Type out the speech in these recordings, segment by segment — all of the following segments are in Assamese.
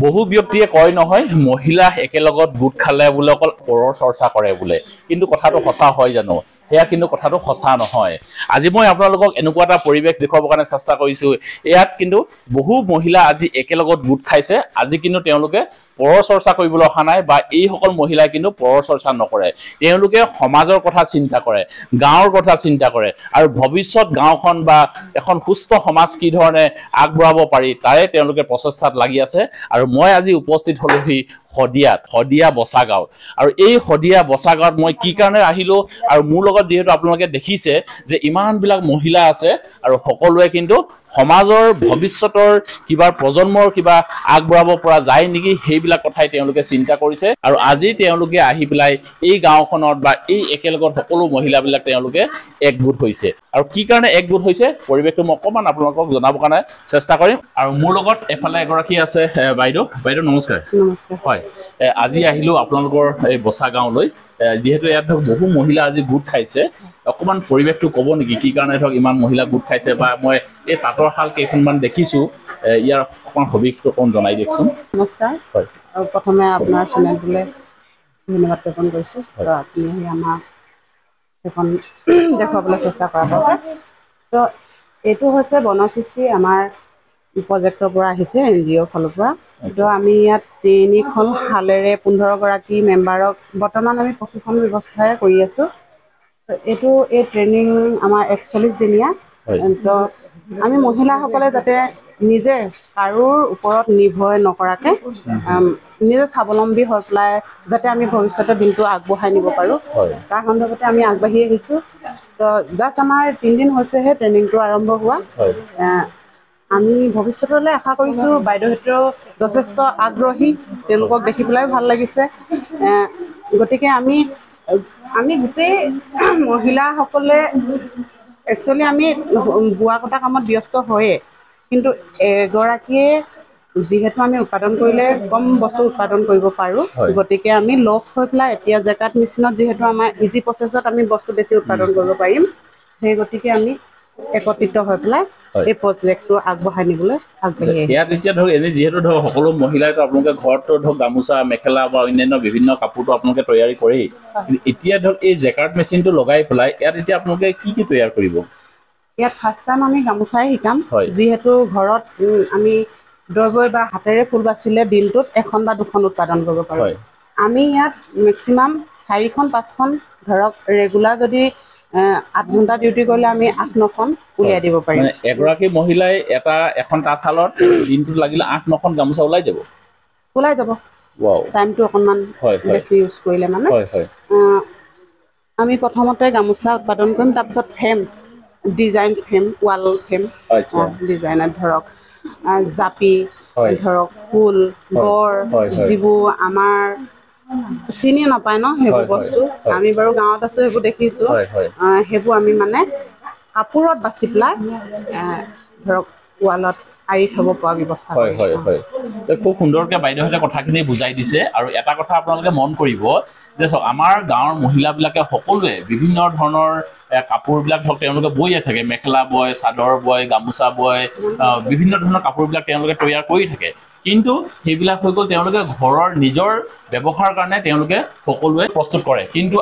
বহু ব্যক্তিয়ে কয় নহয় মহিলা একেলগত গোট খালে বোলে অকল পৰৰ চৰ্চা কৰে বোলে, কিন্তু কথাটো সঁচা হয় জানো? সেয়া কিন্তু কথাটো সঁচা নহয়। আজি মই আপোনালোকক এনেকুৱা এটা পৰিৱেশ দেখুৱাবৰ কাৰণে চেষ্টা কৰিছোঁ। ইয়াত কিন্তু বহু মহিলা আজি একেলগত গোট খাইছে। আজি কিন্তু তেওঁলোকে পৰৰ চৰ্চা কৰিবলৈ অহা নাই, বা এইসকল মহিলাই কিন্তু পৰৰ চৰ্চা নকৰে। তেওঁলোকে সমাজৰ কথা চিন্তা কৰে, গাঁৱৰ কথা চিন্তা কৰে, আৰু ভৱিষ্যত গাঁওখন বা এখন সুস্থ সমাজ কি ধৰণে আগবঢ়াব পাৰি তাৰে তেওঁলোকে প্ৰচেষ্টাত লাগি আছে। আৰু মই আজি উপস্থিত হলোহি শদিয়া বচা গাঁৱত। আৰু এই শদিয়া বচা গাঁৱত মই কি কাৰণে আহিলোঁ, আৰু মোৰ লগত যিহেতু আপোনালোকে দেখিছে যে ইমানবিলাক মহিলা আছে, আৰু সকলোৱে কিন্তু সমাজৰ ভৱিষ্যতৰ কিবা প্ৰজন্মৰ কিবা আগবঢ়াব পৰা যায় নেকি সেইবিলাক কথাই তেওঁলোকে চিন্তা কৰিছে। আৰু আজি তেওঁলোকে আহি পেলাই এই গাঁওখনত বা এই একেলগত সকলো মহিলাবিলাক তেওঁলোকে একগোট হৈছে। আৰু কি কাৰণে একগোট হৈছে পৰিৱেশটো মই অকণমান আপোনালোকক জনাবৰ কাৰণে চেষ্টা কৰিম। আৰু মোৰ লগত এফালে এগৰাকী আছে বাইদেউ নমস্কাৰ। নমস্কাৰ। হয়, আজি আহিলোঁ আপোনালোকৰ এই বচা গাঁৱলৈ। যিহেতু ইয়াত ধৰক বহু মহিলা আজি গোট খাইছে, অকণমান পৰিৱেশটো ক'ব নেকি কি কাৰণে ধৰক ইমান মহিলা গোট খাইছে, বা মই এই তাঁতৰ শাল কেইখনমান দেখিছোঁ, ইয়াৰ অকণমান সবিশটো অকণমান জনাই দিয়কচোন। নমস্কাৰ। হয়, আৰু প্ৰথমে আপোনাৰ চেনেলটোলৈ ধন্যবাদ জ্ঞাপন কৰিছোঁ। তো আপুনি আমাক সেইখন দেখুৱাবলৈ চেষ্টা কৰাৰ বাবে। তো এইটো হৈছে বনশিষ্টি আমাৰ প্ৰজেক্টৰ পৰা আহিছে, NGOৰ ফালৰ পৰা। তো আমি ইয়াত 3খন শালেৰে 15গৰাকী মেম্বাৰক বৰ্তমান আমি প্ৰশিক্ষণ ব্যৱস্থাৰে কৰি আছোঁ। তো এই ট্ৰেইনিং আমাৰ 41 দিনীয়া। তো আমি মহিলাসকলে যাতে নিজে কাৰোৰ ওপৰত নিৰ্ভৰ নকৰাকৈ নিজে স্বাৱলম্বী হৈ পেলাই যাতে আমি ভৱিষ্যতৰ দিনটো আগবঢ়াই নিব পাৰোঁ, তাৰ সন্দৰ্ভতে আমি আগবাঢ়ি আহিছোঁ। তো জাষ্ট আমাৰ 3 দিন হৈছেহে ট্ৰেইনিংটো আৰম্ভ হোৱা। আমি ভৱিষ্যতলৈ আশা কৰিছোঁ বাইদেউহঁতেও যথেষ্ট আগ্ৰহী, তেওঁলোকক দেখি পেলাই ভাল লাগিছে। গতিকে আমি গোটেই মহিলাসকলে একচুৱেলি আমি বোৱা কটা কামত ব্যস্ত হয়ে, কিন্তু এগৰাকীয়ে যিহেতু আমি উৎপাদন কৰিলে কম বস্তু উৎপাদন কৰিব পাৰোঁ, গতিকে আমি লগ হৈ পেলাই এতিয়া জেকাৰ্ট মেচিনত যিহেতু আমাৰ ইজি প্ৰচেছত আমি বস্তু বেছি উৎপাদন কৰিব পাৰিম, সেই গতিকে আমি একত্ৰিত হৈ পেলাই এই প্ৰজেক্টটো আগবঢ়াই নিবলৈ আগবাঢ়ি আহিছোঁ। ইয়াত এতিয়া ধৰক এনেই যিহেতু ধৰক সকলো মহিলাইতো আপোনালোকে ঘৰতো ধৰক গামোচা মেখেলা বা অন্যান্য বিভিন্ন কাপোৰটো আপোনালোকে তৈয়াৰী কৰেই, কিন্তু এতিয়া ধৰক এই জেকাৰ্ট মেচিনটো লগাই পেলাই ইয়াত এতিয়া আপোনালোকে কি কি তৈয়াৰ কৰিব? ইয়াত ফাৰ্ষ্ট টাইম আমি গামোচাই শিকাম। যিহেতু ঘৰত আমি দৰ্বৈ বা হাতেৰে ফুল বাচিলে দিনটোত 1খন বা 2খন উৎপাদন কৰিব পাৰোঁ। আমি ইয়াত মেক্সিমাম 4খন 5খন, ধৰক ৰেগুলাৰ যদি 8 ঘণ্টা ডিউটি কৰিলে আমি 8-9খন উলিয়াই দিব পাৰিম। মানে এগৰাকী মহিলাই এখন তাঁতশালত দিনটোত লাগিলে 8-9খন গামোচা ওলাই যাব। টাইমটো অকণমান বেছি ইউজ কৰিলে মানে। আমি প্ৰথমতে গামোচা উৎপাদন কৰিম, তাৰপিছত ডিজাইন ফ্ৰেম, ৱাল ফ্ৰেম ডিজাইনত ধৰক জাপি, ধৰক ফুল, বৰ, যিবোৰ আমাৰ চিনি নাপায় ন সেইবোৰ বস্তু, আমি বাৰু গাঁৱত আছোঁ সেইবোৰ দেখিছোঁ। সেইবোৰ আমি মানে কাপোৰত বাচি পেলাই ধৰক ৱালত আঁৰি থ'ব পৰা ব্যৱস্থা কৰিছোঁ। খুব সুন্দৰকৈ বাইদেউহঁতে কথাখিনি বুজাই দিছে। আৰু এটা কথা আপোনালোকে মন কৰিব যে চাওক, আমাৰ গাঁৱৰ মহিলাবিলাকে সকলোৱে বিভিন্ন ধৰণৰ কাপোৰবিলাক ধৰক তেওঁলোকে বৈয়ে থাকে, মেখেলা বয়, চাদৰ বয়, গামোচা বয়, বিভিন্ন ধৰণৰ কাপোৰবিলাক তেওঁলোকে তৈয়াৰ কৰি থাকে। কিন্তু সেইবিলাক হৈ গ'ল তেওঁলোকে ঘৰৰ নিজৰ ব্যৱহাৰৰ কাৰণে তেওঁলোকে সকলোৱে প্ৰস্তুত কৰে। কিন্তু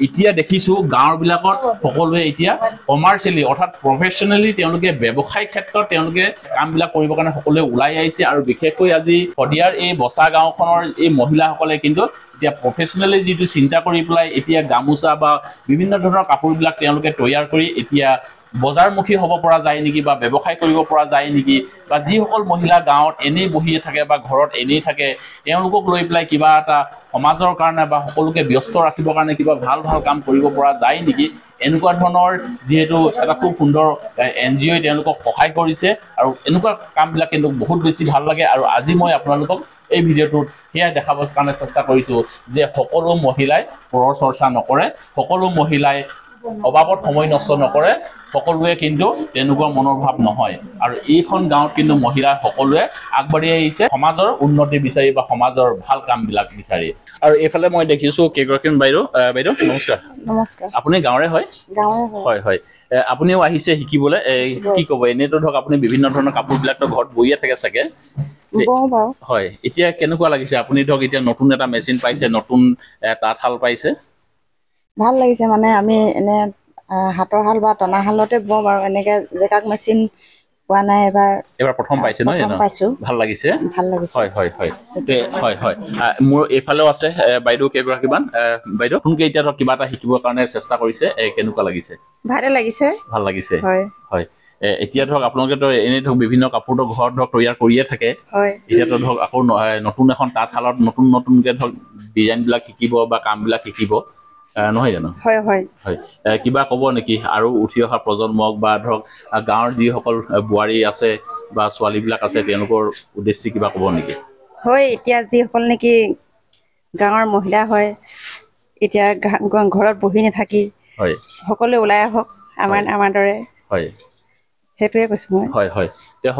এতিয়া দেখিছোঁ গাঁৱৰবিলাকত সকলোৱে এতিয়া কমাৰ্চিয়েলি অৰ্থাৎ প্ৰফেচনেলি তেওঁলোকে ব্যৱসায়িক ক্ষেত্ৰত তেওঁলোকে কামবিলাক কৰিবৰ কাৰণে সকলোৱে ওলাই আহিছে। আৰু বিশেষকৈ আজি শদিয়াৰ এই বচা গাঁওখনৰ এই মহিলাসকলে কিন্তু এতিয়া প্ৰফেচনেলি যিটো চিন্তা কৰি পেলাই এতিয়া গামোচা বা বিভিন্ন ধৰণৰ কাপোৰবিলাক তেওঁলোকে তৈয়াৰ কৰি এতিয়া বজাৰমুখী হ'ব পৰা যায় নেকি, বা ব্যৱসায় কৰিব পৰা যায় নেকি, বা যিসকল মহিলা গাঁৱত এনেই বহিয়ে থাকে বা ঘৰত এনেই থাকে, তেওঁলোকক লৈ পেলাই কিবা এটা সমাজৰ কাৰণে বা সকলোকে ব্যস্ত ৰাখিবৰ কাৰণে কিবা ভাল ভাল কাম কৰিব পৰা যায় নেকি, এনেকুৱা ধৰণৰ যিহেতু এটা খুব সুন্দৰ NGOই তেওঁলোকক সহায় কৰিছে। আৰু এনেকুৱা কামবিলাক কিন্তু বহুত বেছি ভাল লাগে। আৰু আজি মই আপোনালোকক এই ভিডিঅ'টোত সেয়া দেখাবৰ কাৰণে চেষ্টা কৰিছোঁ যে সকলো মহিলাই পৰৰ চৰ্চা নকৰে, সকলো মহিলাই অবাবত সময় নষ্ট নকৰে, সকলোৱে কিন্তু তেনেকুৱা মনোভাৱ নহয়। আৰু এইখন গাঁৱত কিন্তু মহিলা সকলোৱে আগবাঢ়ি আহিছে সমাজৰ উন্নতি বিচাৰি বা সমাজৰ ভাল কামবিলাক বিচাৰি। আৰু এইফালে মই দেখিছোঁ কেইগৰাকী বাইদেউ নমস্কাৰ। নমস্কাৰ। আপুনি গাঁৱৰে হয়? হয়। আপুনিও আহিছে শিকিবলৈ। কি ক'ব, এনেইতো ধৰক আপুনি বিভিন্ন ধৰণৰ কাপোৰবিলাকতো ঘৰত বৈয়ে থাকে চাগে, বওঁ বাৰু। হয়, এতিয়া কেনেকুৱা লাগিছে আপুনি ধৰক এতিয়া নতুন এটা মেচিন পাইছে, নতুন তাঁতশাল পাইছে? ভাল লাগিছে মানে আমি এনে হাতৰ শাল বা টনা শালতে বওঁ বাৰু, এনেকে জেকাক মেচিন পোৱা নাই এবাৰ প্ৰথম পাইছে নহয় প্ৰথম জানো? পাইছোঁ। ভাল লাগিছে। ভাল লাগিছে। হয় হয় হয় হয় হয়। মোৰ এইফালেও আছে বাইদেউ কেইগৰাকীমান। বাইদেউ নতুনকে এতিয়া ধৰক কিবা এটা শিকিবৰ কাৰণে চেষ্টা কৰিছে, কেনেকুৱা লাগিছে? ভালে লাগিছে। ভাল লাগিছে। হয় হয়, এতিয়া ধৰক আপোনালোকেতো এনেই ধৰক বিভিন্ন কাপোৰটো ঘৰত ধৰক তৈয়াৰ কৰিয়ে থাকে। হয় এতিয়াতো ধৰক আকৌ নতুন এখন তাঁতশালত নতুনকে ধৰক ডিজাইনবিলাক শিকিব বা কামবিলাক শিকিব, নহয় জানো? হয় হয়। হয়, কিবা ক'ব নেকি আৰু উঠি অহা প্ৰজন্মক বা ধৰক গাঁৱৰ যিসকল বোৱাৰী আছে বা ছোৱালীবিলাক আছে তেওঁলোকৰ উদ্দেশ্যে কিবা ক'ব নেকি? হয়, এতিয়া যিসকল নেকি গাঁৱৰ মহিলা হয়, এতিয়া ঘৰত বহি নাথাকি হয় সকলোৱে ওলাই আহক হয় আমাৰ দৰে, হয় সেইটোৱে কৈছোঁ মই। হয় হয়, এতিয়া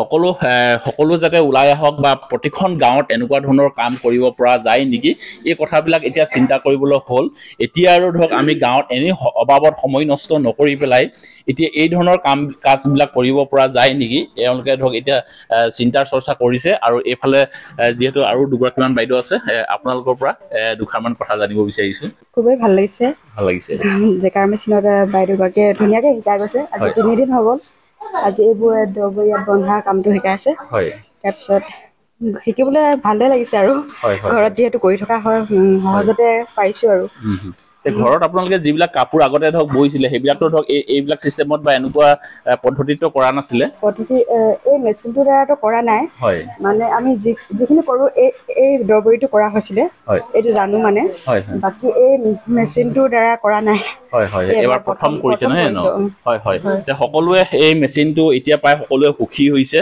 সকলো যাতে ওলাই আহক বা প্ৰতিখন গাঁৱত এনেকুৱা ধৰণৰ কাম কৰিব পৰা যায় নেকি, এই কথাবিলাক এতিয়া চিন্তা কৰিবলৈ হ'ল। এতিয়া আৰু ধৰক আমি গাঁৱত এনেই অবাবত সময় নষ্ট নকৰি পেলাই এতিয়া এই ধৰণৰ কাজবিলাক কৰিব পৰা যায় নেকি, এওঁলোকে ধৰক এতিয়া চিন্তাৰ চৰ্চা কৰিছে। আৰু এইফালে যিহেতু আৰু দুগৰাকীমান বাইদেউ আছে, আপোনালোকৰ পৰা দুষাৰমান কথা জানিব বিচাৰিছোঁ। খুবেই ভাল লাগিছে। ভাল লাগিছে। জেকাৰ মেচিনত বাইদেউগৰাকীয়ে ধুনীয়াকৈ শিকাই গৈছে। আজি হয় 3 দিন হৈ গ'ল। আজি এইবোৰ ইয়াত বন্ধা কামটো শিকাইছে। হয় তাৰপিছত শিকিবলৈ ভালে লাগিছে আৰু হয় হয় ঘৰত হয় যিহেতু কৰি থকা হয়, হয় সহজতে পাৰিছোঁ আৰু। ঘৰত আপোনালোকে যিবিলাক কাপোৰ আগতে ধৰক বৈছিলে, সেইবিলাকতো ধৰক এইবিলাক চিষ্টেমত বা এনেকুৱা পদ্ধতিটো কৰা নাছিলে? এই মেচিনটোৰ দ্বাৰাটো কৰা নাই। হয় মানে আমি যিখিনি কৰোঁ এই দৰবৰীটো কৰা হৈছিলে, হয় এইটো জানো মানে। হয় হয় বাকী এই মেচিনটোৰ দ্বাৰা কৰা নাই। হয় হয়, এইবাৰ প্ৰথম কৰিছে নহয় জানো? কৰিছোঁ। হয় হয়, সকলোৱে এই মেচিনটো এতিয়া প্ৰায় সকলোৱে সুখী হৈছে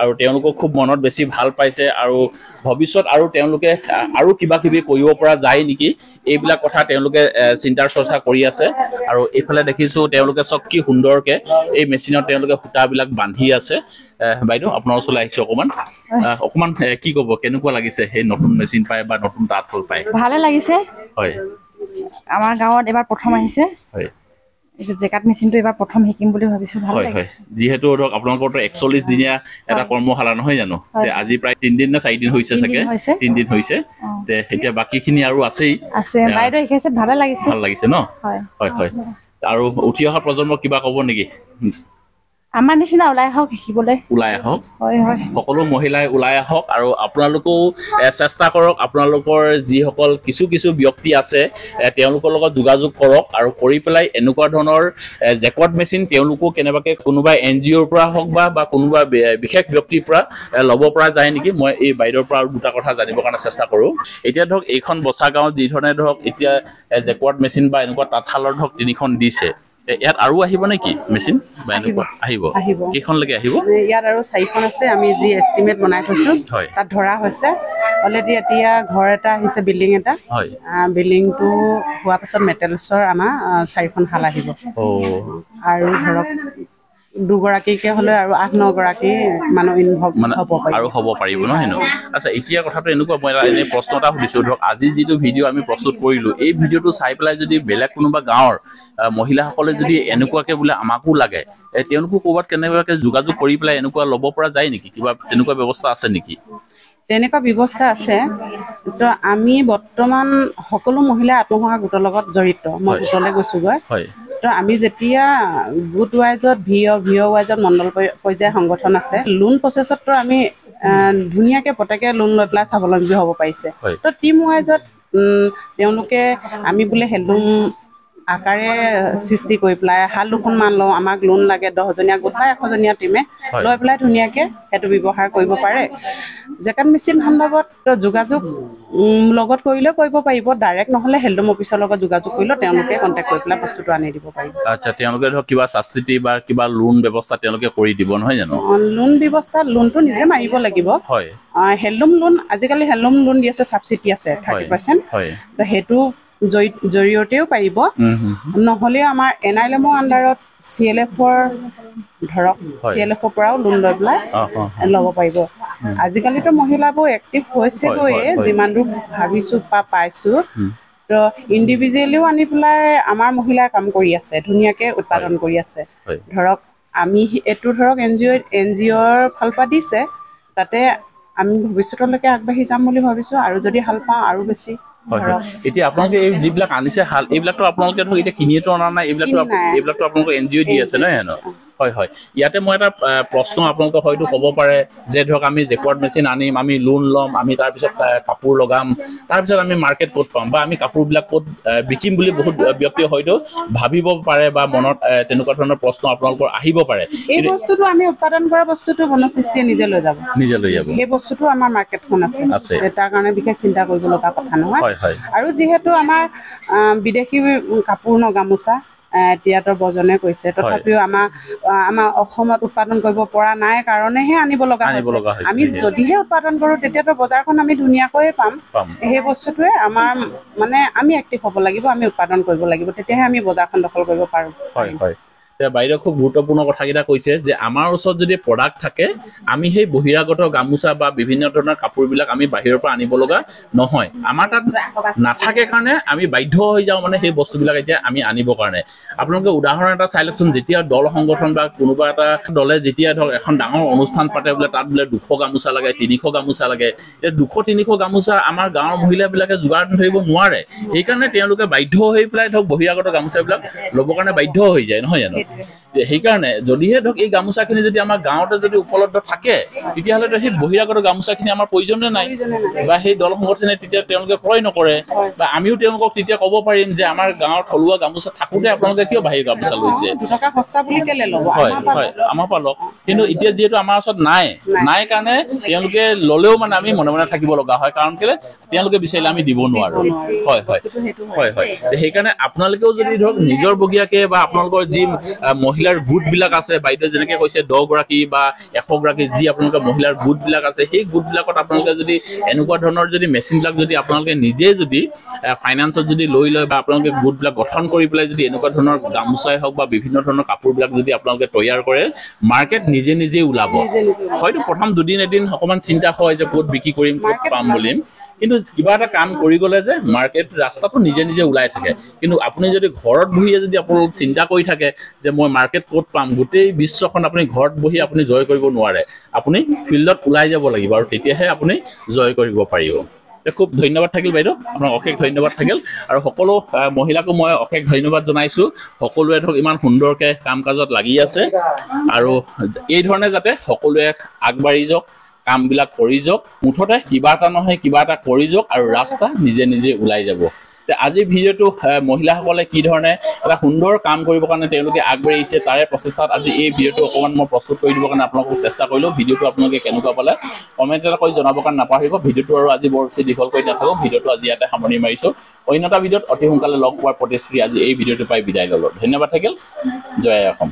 আৰু তেওঁলোকক খুব মনত বেছি ভাল পাইছে। আৰু ভৱিষ্যত আৰু তেওঁলোকে আৰু কিবা কিবি কৰিব পৰা যায় নেকি, এইবিলাক কথা তেওঁলোকে চিন্তাৰ চৰ্চা কৰি আছে। আৰু এইফালে দেখিছোঁ তেওঁলোকে চব কি সুন্দৰকে এই মেচিনত তেওঁলোকে সূতাবিলাক বান্ধি আছে। বাইদেউ আপোনাৰ ওচৰলৈ আহিছোঁ অকণমান কি ক'ব, কেনেকুৱা লাগিছে সেই নতুন মেচিন পাই বা নতুন তাঁতশাল পাই? ভালে লাগিছে। হয় আমাৰ গাঁৱত এইবাৰ প্ৰথম আহিছে। হয় এইটো জেকাট মেচিনটো এইবাৰ প্ৰথম শিকিম বুলি ভাবিছোঁ। ভাল হয় হয়, লাগিছে। যিহেতু ধৰক আপোনালোকৰতো 41 দিনীয়া এটা কৰ্মশালা নহয় জানো? আজি প্ৰায় 3 দিন নে 4 দিন হৈছে চাগে? 3 দিন হৈছে। এতিয়া বাকীখিনি আৰু আছেই। আছে, বাইদেউ শিকাইছে, ভালে লাগিছে। ভাল লাগিছে ন? হয় হয় হয়। আৰু উঠি অহা প্ৰজন্মক কিবা ক'ব নেকি? আমাৰ নিচিনা ওলাই আহক শিকিবলৈ। ওলাই আহক, হয় হয়। সকলো মহিলাই ওলাই আহক। আৰু আপোনালোকেও চেষ্টা কৰক, আপোনালোকৰ যিসকল কিছু ব্যক্তি আছে তেওঁলোকৰ লগত যোগাযোগ কৰক, আৰু কৰি পেলাই এনেকুৱা ধৰণৰ জেকৱাৰ্ড মেচিন তেওঁলোকো কেনেবাকৈ কোনোবা NGOৰ পৰা হওক বা কোনোবা বিশেষ ব্যক্তিৰ পৰা ল'ব পৰা যায় নেকি, মই এই বাইদেউৰ পৰা আৰু দুটা কথা জানিবৰ কাৰণে চেষ্টা কৰোঁ। এতিয়া ধৰক এইখন বচা গাঁৱত যি ধৰণে ধৰক এতিয়া জেকৱাৰ্ড মেচিন বা এনেকুৱা তাঁতশালৰ ধৰক 3খন দিছে, ইয়াত আৰু আহিব নেকি মেচিন বা এনেকুৱা? আহিব। কেইখনলৈকে আহিব? ইয়াত আৰু 4খন আছে। আমি যি এষ্টিমেট বনাই থৈছোঁ হয় তাত ধৰা হৈছে। অলৰেডি এতিয়া ঘৰ এটা আহিছে, বিল্ডিং এটা। হয়। বিল্ডিংটো হোৱাৰ পাছত মেটেলছৰ আমাৰ 4খন শাল আহিব। আৰু ধৰক দুগৰাকীকে হ'লে আৰু 8-9 গৰাকী মানুহ ইনভল্ভ মানে হ'ব পাৰিব। আৰু হ'ব পাৰিব নহয় জানো? আচ্ছা, এতিয়া কথাটো এনেকুৱা, মই এনে প্ৰশ্ন এটা সুধিছোঁ। ধৰক আজি যিটো ভিডিঅ' আমি প্ৰস্তুত কৰিলোঁ, এই ভিডিঅ'টো চাই পেলাই যদি বেলেগ কোনোবা গাঁৱৰ মহিলাসকলে যদি এনেকুৱাকে বোলে আমাকো লাগে, তেওঁলোকো ক'ৰবাত কেনেবাকৈ যোগাযোগ কৰি পেলাই এনেকুৱা ল'ব পৰা যায় নেকি? কিবা তেনেকুৱা ব্যৱস্থা আছে নেকি? তেনেকুৱা ব্যৱস্থা আছে। তো আমি বৰ্তমান সকলো মহিলা আত্মসহায়ক গোটৰ লগত জড়িত। মই হয় গোটলৈ গৈছোঁগৈ। হয় তো আমি যেতিয়া গোট ৱাইজত ভিঅ' ৱাইজত মণ্ডল পৰ্যায়ৰ সংগঠন আছে, লোন প্ৰচেছততো আমি ধুনীয়াকৈ প্ৰত্যেকে লোন লৈ পেলাই স্বাৱলম্বী হ'ব পাৰিছে। হয় তো টিম ৱাইজত তেওঁলোকে আমি বোলে হেণ্ডলুম আকাৰে সৃষ্টি কৰি পেলাই শাল 2খনমান লওঁ, আমাক লোন লাগে 10জনীয়া গোট বা 100জনীয়া টিমে হয় লৈ পেলাই ধুনীয়াকৈ সেইটো ব্যৱহাৰ কৰিব পাৰে। জেকাট মেচিন সন্দৰ্ভত যোগাযোগ লগত কৰিলেও কৰিব পাৰিব। ডাইৰেক্ট নহ'লে হেণ্ডলুম অফিচৰ লগত যোগাযোগ কৰিলেও তেওঁলোকে কণ্টেক্ট কৰি পেলাই বস্তুটো আনি দিব পাৰিব। আচ্ছা, তেওঁলোকে ধৰক কিবা ছাবচিডি বা কিবা লোন ব্যৱস্থা তেওঁলোকে কৰি দিব নহয় জানো? লোন ব্যৱস্থা, লোনটো নিজে মাৰিব লাগিব। হয় হেণ্ডলুম লোন, আজিকালি হেণ্ডলুম লোন দি আছে, ছাবচিডি আছে হয় 30%। হয় তো সেইটো জৰিয়তেও পাৰিব। নহ'লেও আমাৰ NILM-ৰ আণ্ডাৰত CLF-ৰ ধৰক হয় CLF-ৰ পৰাও লোন লৈ পেলাই ল'ব পাৰিব। আজিকালিতো মহিলাবোৰ এক্টিভ হৈছেগৈয়ে, যিমান দূৰ ভাবিছোঁ বা পাইছোঁ। তো ইণ্ডিভিজুৱেলিও আনি পেলাই আমাৰ মহিলাই কাম কৰি আছে, ধুনীয়াকৈ উৎপাদন কৰি আছে। ধৰক আমি এইটো ধৰক NGOৰ ফালৰ পৰা দিছে, তাতে আমি ভৱিষ্যতলৈকে আগবাঢ়ি যাম বুলি ভাবিছোঁ আৰু যদি হাল পাওঁ আৰু বেছি হয় হয় এতিয়া আপোনালোকে এই যিবিলাক আনিছে হাল এইবিলাকতো আপোনালোকে ধৰক এতিয়া কিনিতো অনা নাই এইবিলাকতো আপোনালোকে NGO দি আছে নহয় জানো হয় হয় ইয়াতে মই এটা প্ৰশ্ন আপোনালোকে হয়তো ক'ব পাৰে যে ধৰক আমি জেকৱাৰ্ড মেচিন আনিম আমি লোন ল'ম আমি তাৰপিছত কাপোৰ লগাম তাৰপিছত আমি মাৰ্কেট ক'ত পাম বা আমি কাপোৰবিলাক ক'ত বিকিম বুলি বহুত ব্যক্তিয়ে হয়তো ভাবিব পাৰে বা মনত তেনেকুৱা ধৰণৰ প্ৰশ্ন আপোনালোকৰ আহিব পাৰে এই বস্তুটো আমি উৎপাদন কৰা বস্তুটো বনসৃষ্টিয়ে নিজে লৈ যাব সেই বস্তুটো আমাৰ মাৰ্কেটখন আছে তাৰ কাৰণে বিশেষ চিন্তা কৰিব লগা কথা নহয় আৰু যিহেতু আমাৰ বিদেশী কাপোৰ ন গামোচা তিয়াতৰ বজনে কৈছে তথাপিও আমাৰ অসমত উৎপাদন কৰিব পৰা নাই কাৰণেহে আনিব লগা হৈছে আমি যদিহে উৎপাদন কৰোঁ তেতিয়াতো বজাৰখন আমি ধুনীয়াকৈয়ে পাম সেই বস্তুটোৱে আমাৰ মানে আমি এক্টিভ হ'ব লাগিব আমি উৎপাদন কৰিব লাগিব তেতিয়াহে আমি বজাৰখন দখল কৰিব পাৰোঁ হয় হয় বাইদেউ খুব গুৰুত্বপূৰ্ণ কথাকেইটা কৈছে যে আমাৰ ওচৰত যদি প্ৰডাক্ট থাকে আমি সেই বহিৰাগত গামোচা বা বিভিন্ন ধৰণৰ কাপোৰবিলাক আমি বাহিৰৰ পৰা আনিব লগা নহয় আমাৰ তাত নাথাকে কাৰণে আমি বাধ্য হৈ যাওঁ মানে সেই বস্তুবিলাক এতিয়া আমি আনিবৰ কাৰণে আপোনালোকে উদাহৰণ এটা চাই লওকচোন যেতিয়া দল সংগঠন বা কোনোবা এটা দলে যেতিয়া ধৰক এখন ডাঙৰ অনুষ্ঠান পাতে বোলে তাত বোলে 200 গামোচা লাগে 300 গামোচা লাগে এতিয়া 200-300 গামোচা আমাৰ গাঁৱৰ মহিলাবিলাকে যোগাৰ ধৰিব নোৱাৰে সেইকাৰণে তেওঁলোকে বাধ্য হৈ পেলাই ধৰক বহিৰাগত গামোচাবিলাক ল'বৰ কাৰণে বাধ্য হৈ যায় নহয় জানো সেইকাৰণে যদিহে ধৰক এই গামোচাখিনি যদি আমাৰ গাঁৱতে যদি উপলব্ধ থাকে তেতিয়াহ'লে সেই বহিৰাগত গামোচাখিনি আমাৰ প্ৰয়োজনে নাই বা সেই দল সংগঠনে তেতিয়া তেওঁলোকে ক্ৰয় নকৰে বা আমিও তেওঁলোকক তেতিয়া ক'ব পাৰিম যে আমাৰ গাঁৱৰ থলুৱা গামোচা থাকোঁতে আপোনালোকে কিয় বাহিৰ গামোচা লৈছে হয় হয় আমাৰ পৰা লওক কিন্তু এতিয়া যিহেতু আমাৰ ওচৰত নাই কাৰণে তেওঁলোকে ল'লেও মানে আমি মনে মনে থাকিব লগা হয় কাৰণ কেলে তেওঁলোকে বিচাৰিলে আমি দিব নোৱাৰোঁ হয় হয় হয় হয় সেইকাৰণে আপোনালোকেও যদি ধৰক নিজৰ বগীয়াকে বা আপোনালোকৰ যি মহিলাৰ গোটবিলাক আছে বাইদেউ যেনেকৈ কৈছে 10 গৰাকী বা 100 গৰাকী যি আপোনালোকৰ মহিলাৰ গোটবিলাক আছে সেই গোটবিলাকত আপোনালোকে যদি এনেকুৱা ধৰণৰ যদি মেচিনবিলাক যদি আপোনালোকে নিজে যদি ফাইনেন্সত যদি লৈ লয় বা আপোনালোকে গোটবিলাক গঠন কৰি পেলাই যদি এনেকুৱা ধৰণৰ গামোচাই হওক বা বিভিন্ন ধৰণৰ কাপোৰবিলাক যদি আপোনালোকে তৈয়াৰ কৰে মাৰ্কেট নিজে নিজে ওলাব হয়তো প্ৰথম দুদিন এদিন অকণমান চিন্তা হয় যে ক'ত বিক্ৰী কৰিম ক'ত পাম বুলিম কিন্তু কিবা এটা কাম কৰি গ'লে যে মাৰ্কেট ৰাস্তাটো নিজে নিজে ওলাই থাকে কিন্তু আপুনি যদি ঘৰত বহিয়ে যদি আপোনালোক চিন্তা কৰি থাকে যে মই মাৰ্কেট ক'ত পাম গোটেই বিশ্বখন আপুনি ঘৰত বহি আপুনি জয় কৰিব নোৱাৰে আপুনি ফিল্ডত ওলাই যাব লাগিব আৰু তেতিয়াহে আপুনি জয় কৰিব পাৰিব খুব ধন্যবাদ থাকিল বাইদেউ আপোনাক অশেষ ধন্যবাদ থাকিল আৰু সকলো মহিলাকো মই অশেষ ধন্যবাদ জনাইছোঁ সকলোৱে ধৰক ইমান সুন্দৰকৈ কাম কাজত লাগি আছে আৰু এই ধৰণে যাতে সকলোৱে আগবাঢ়ি যাওক কামবিলাক কৰি যাওক মুঠতে কিবা এটা নহয় কিবা এটা কৰি যাওক আৰু ৰাস্তা নিজে নিজে ওলাই যাব আজিৰ ভিডিঅ'টো মহিলাসকলে কি ধৰণে এটা সুন্দৰ কাম কৰিবৰ কাৰণে তেওঁলোকে আগবাঢ়ি আহিছে তাৰে প্ৰচেষ্টাত আজি এই ভিডিঅ'টো অকণমান মই প্ৰস্তুত কৰি দিবৰ কাৰণে আপোনালোকক চেষ্টা কৰিলোঁ ভিডিঅ'টো আপোনালোকে কেনেকুৱা পালে কমেণ্ট এটা কৰি জনাবৰ কাৰণে নাপাহৰিব ভিডিঅ'টো আৰু আজি বৰ বেছি দীঘল কৰি নাথাকোঁ ভিডিঅ'টো আজি ইয়াতে সামৰণি মাৰিছোঁ অন্য এটা ভিডিঅ'ত অতি সোনকালে লগ পোৱাৰ প্ৰতিশ্ৰুতি আজি এই ভিডিঅ'টো পাই বিদায় ল'লোঁ ধন্যবাদ থাকিল জয় অসম